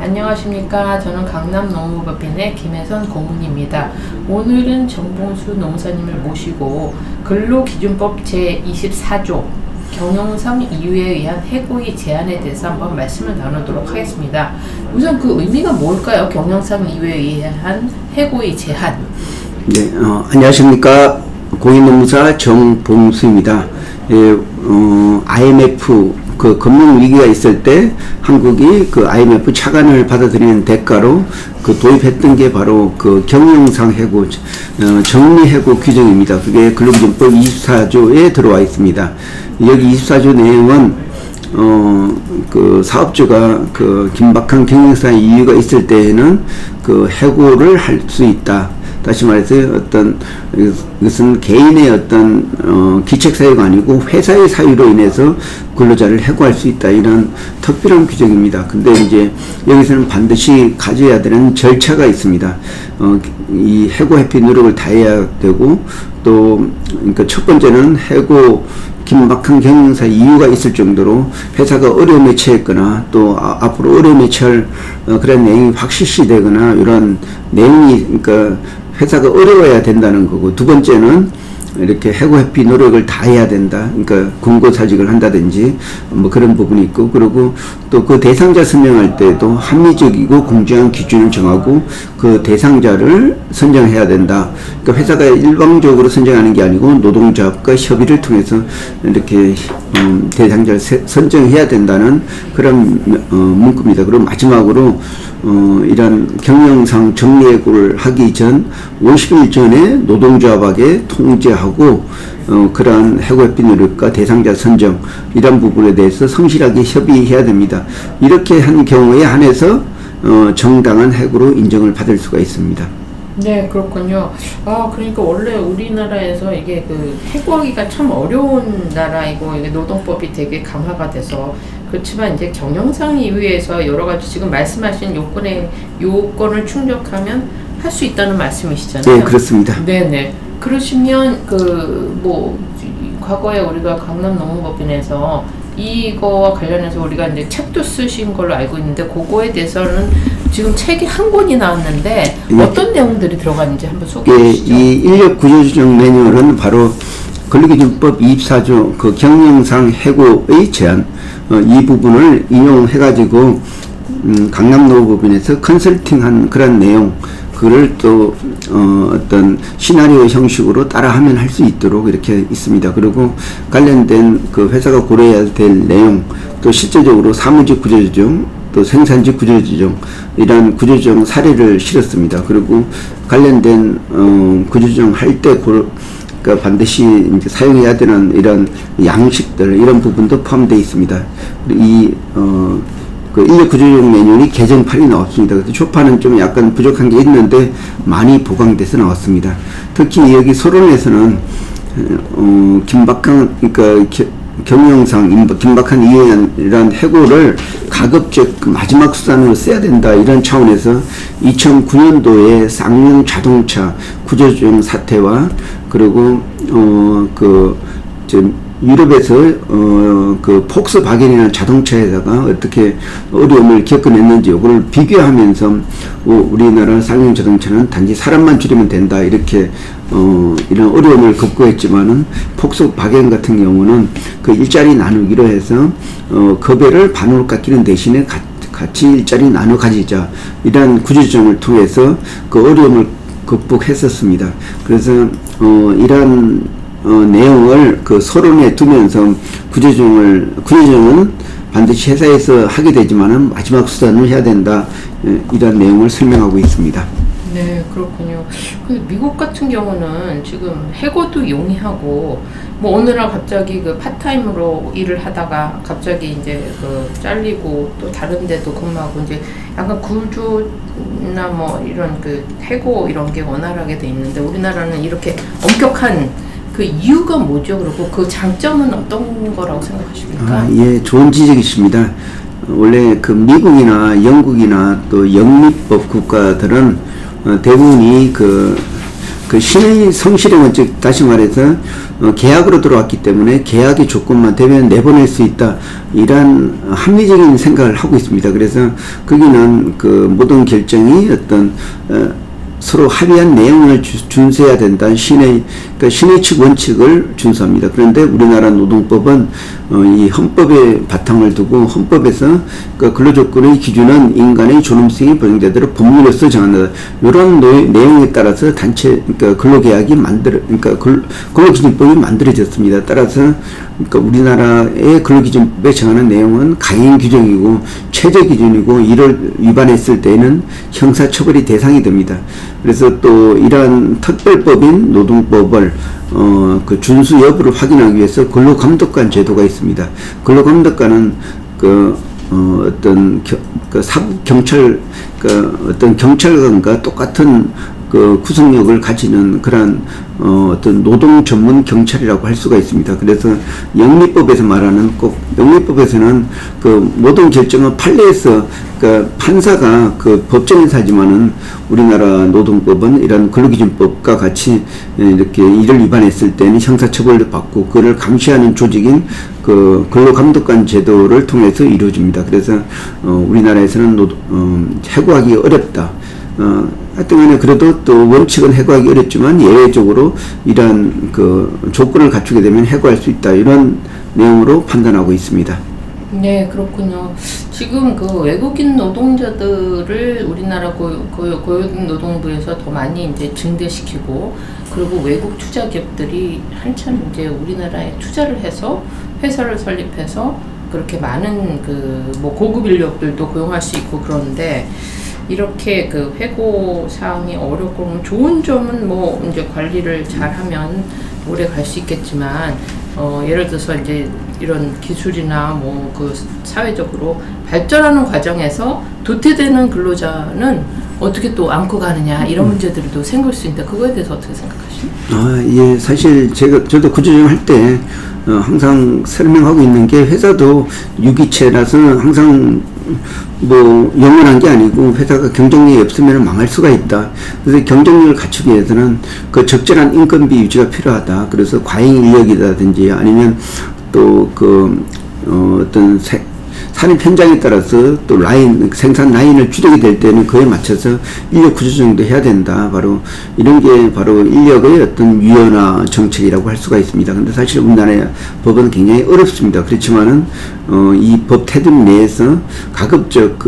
안녕하십니까. 저는 강남 농무법인의 김혜선 고문입니다. 오늘은 정봉수 농사님을 모시고 근로기준법 제24조 경영상 이유에 의한 해고의 제한에 대해서 한번 말씀을 나누도록 하겠습니다. 우선 그 의미가 뭘까요? 경영상 이유에 의한 해고의 제한. 네, 안녕하십니까. 공인노무사 정봉수입니다. IMF 그 금융 위기가 있을 때 한국이 그 IMF 차관을 받아들이는 대가로 그 도입했던 게 바로 그 경영상 해고, 정리 해고 규정입니다. 그게 근로기준법 24조에 들어와 있습니다. 여기 24조 내용은 그 사업주가 그 긴박한 경영상 이유가 있을 때에는 그 해고를 할 수 있다. 다시 말해서 이것은 개인의 기책 사유가 아니고 회사의 사유로 인해서 근로자를 해고할 수 있다. 이런 특별한 규정입니다. 근데 이제 여기서는 반드시 가져야 되는 절차가 있습니다. 이 해고 회피 노력을 다해야 되고, 또 그러니까 첫 번째는 해고 긴박한 경영사 이유가 있을 정도로 회사가 어려움에 처했거나 또 앞으로 어려움에 처할 그런 내용이 확실시 되거나 이런 내용이, 그러니까 회사가 어려워야 된다는 거고, 두 번째는 이렇게 해고 회피 노력을 다 해야 된다. 그러니까 공고사직을 한다든지 뭐 그런 부분이 있고, 그리고 또 그 대상자 선정할 때도 합리적이고 공정한 기준을 정하고 그 대상자를 선정해야 된다. 그러니까 회사가 일방적으로 선정하는 게 아니고 노동조합과 협의를 통해서 이렇게 대상자를 선정해야 된다는 그런 문구입니다. 그리고 마지막으로 이런 경영상 정리해고를 하기 전 50일 전에 노동조합에게 통지하고 그러한 해고 회피 노력과 대상자 선정 이런 부분에 대해서 성실하게 협의해야 됩니다. 이렇게 한 경우에 한해서 정당한 해고로 인정을 받을 수가 있습니다. 네, 그렇군요. 그러니까 원래 우리나라에서 이게 그 해고하기가 참 어려운 나라이고, 이게 노동법이 되게 강화가 돼서, 그렇지만 이제 경영상 이유에서 여러 가지 지금 말씀하신 요건을 충족하면 할 수 있다는 말씀이시잖아요. 네, 그렇습니다. 네네. 그러시면 과거에 우리가 강남 농무법인에서 이거와 관련해서 우리가 이제 책도 쓰신 걸로 알고 있는데, 그거에 대해서는 지금 책이 한 권이 나왔는데 어떤 내용들이 들어가는지 한번 소개해 주시죠. 이 인력 구조조정 매뉴얼은 바로 근로기준법 24조 그 경영상 해고의 제한 이 부분을 인용해가지고 강남 농무법인에서 컨설팅한 그런 내용, 그를 또 어떤 시나리오 형식으로 따라하면 할 수 있도록 이렇게 있습니다. 그리고 관련된 그 회사가 고려해야 될 내용, 또 실제적으로 사무직 구조조정, 또 생산직 구조조정 이런 구조조정 사례를 실었습니다. 그리고 관련된 구조조정 할 때 그러니까 반드시 이제 사용해야 되는 이런 양식들, 이런 부분도 포함되어 있습니다. 그 인력 구조조정 매뉴얼이 개정판이 나왔습니다. 그래서 초판은 좀 약간 부족한 게 있는데 많이 보강돼서 나왔습니다. 특히 여기 서론에서는 그러니까 경영상 긴박한 이유란 해고를 가급적 그 마지막 수단으로 써야 된다, 이런 차원에서 2009년도에 쌍용 자동차 구조조정 사태와, 그리고 유럽에서 그 폭스바겐이라는 자동차에다가 어떻게 어려움을 겪어냈는지 이걸 비교하면서 우리나라 쌍용 자동차는 단지 사람만 줄이면 된다, 이렇게 이런 어려움을 극복했지만은 폭스바겐 같은 경우는 그 일자리 나누기로 해서 급여를 반으로 깎이는 대신에 같이 일자리 나눠 가지자, 이런 구조조정을 통해서 그 어려움을 극복했었습니다. 그래서 이런 내용을 그 서론에 두면서 구조조정은 반드시 회사에서 하게 되지만은 마지막 수단을 해야 된다, 이런 내용을 설명하고 있습니다. 네, 그렇군요. 미국 같은 경우는 지금 해고도 용이하고, 뭐 어느 날 갑자기 그 파타임으로 일을 하다가 갑자기 이제 잘리고 또 다른 데도 근무하고, 이제 약간 구조나 뭐 이런 그 해고 이런 게 원활하게 돼 있는데, 우리나라는 이렇게 엄격한 그 이유가 뭐죠? 그리고 그 장점은 어떤 거라고 생각하십니까? 예, 좋은 지적이십니다. 원래 그 미국이나 영국이나 또 영미법 국가들은 대부분이 그 그 신의 성실행은 즉 다시 말해서 계약으로 들어왔기 때문에 계약의 조건만 되면 내보낼 수 있다, 이러한 합리적인 생각을 하고 있습니다. 그래서 거기는 그 모든 결정이 어떤 서로 합의한 내용을 준수해야 된다. 그러니까 신의 측 원칙을 준수합니다. 그런데 우리나라 노동법은 이 헌법에 바탕을 두고 헌법에서 그 근로조건의 기준은 인간의 존엄성이 보장되도록 법률로서 정한다. 이런 내용에 따라서 그러니까 근로계약이 그러니까 근로기준법이 만들어졌습니다. 따라서 그러니까 우리나라의 근로기준법에 정하는 내용은 강행 규정이고 최저 기준이고 이를 위반했을 때에는 형사처벌이 대상이 됩니다. 그래서 또 이러한 특별법인 노동법을 그 준수 여부를 확인하기 위해서 근로감독관 제도가 있습니다. 근로감독관은 어떤 사법 경찰 어떤 경찰관과 똑같은 그 구성력을 가지는 그러한 어떤 노동 전문 경찰이라고 할 수가 있습니다. 그래서 영미법에서 말하는 영미법에서는 그 모든 결정은 판례에서 판사가 그 법정에서 하지만은 우리나라 노동법은 이런 근로기준법과 같이 이렇게 이를 위반했을 때는 형사처벌도 받고 그를 감시하는 조직인 그 근로감독관 제도를 통해서 이루어집니다. 그래서 우리나라에서는 해고하기 어렵다. 하여튼 간에 그래도 또 원칙은 해고하기 어렵지만 예외적으로 이러한 그 조건을 갖추게 되면 해고할 수 있다, 이런 내용으로 판단하고 있습니다. 네, 그렇군요. 지금 그 외국인 노동자들을 우리나라 고용노동부에서 더 많이 이제 증대시키고, 그리고 외국 투자 기업들이 한참 이제 우리나라에 투자를 해서 회사를 설립해서 그렇게 많은 그 뭐 고급 인력들도 고용할 수 있고, 그런데 이렇게 그 회고 사항이 어렵고, 좋은 점은 뭐 이제 관리를 잘하면 오래 갈 수 있겠지만, 예를 들어서 이제 이런 기술이나 뭐 그 사회적으로 발전하는 과정에서 도태되는 근로자는 어떻게 또 안고 가느냐, 이런 문제들도 생길 수 있는데 그거에 대해서 어떻게 생각하십니까? 예, 사실 저도 구조조정 할 때 항상 설명하고 있는 게, 회사도 유기체라서 항상 뭐 영원한 게 아니고 회사가 경쟁력이 없으면 망할 수가 있다. 그래서 경쟁력을 갖추기 위해서는 그 적절한 인건비 유지가 필요하다. 그래서 과잉 인력이라든지 아니면 또 그 어떤 산업 현장에 따라서 또 생산 라인을 줄이게 될 때는 그에 맞춰서 인력 구조조정도 해야 된다. 바로 이런 게 바로 인력의 어떤 유연화 정책이라고 할 수가 있습니다. 근데 사실 우리나라의 법은 굉장히 어렵습니다. 그렇지만은 이 법 테두리 내에서 가급적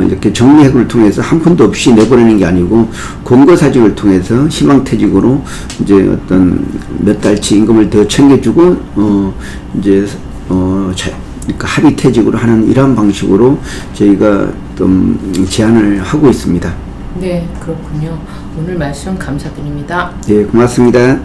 이렇게 정리해고를 통해서 한 푼도 없이 내보내는 게 아니고 공고사직을 통해서 희망퇴직으로 이제 어떤 몇 달치 임금을 더 챙겨주고 이제 그러니까 합의퇴직으로 하는 이러한 방식으로 저희가 좀 제안을 하고 있습니다. 네, 그렇군요. 오늘 말씀 감사드립니다. 네, 고맙습니다.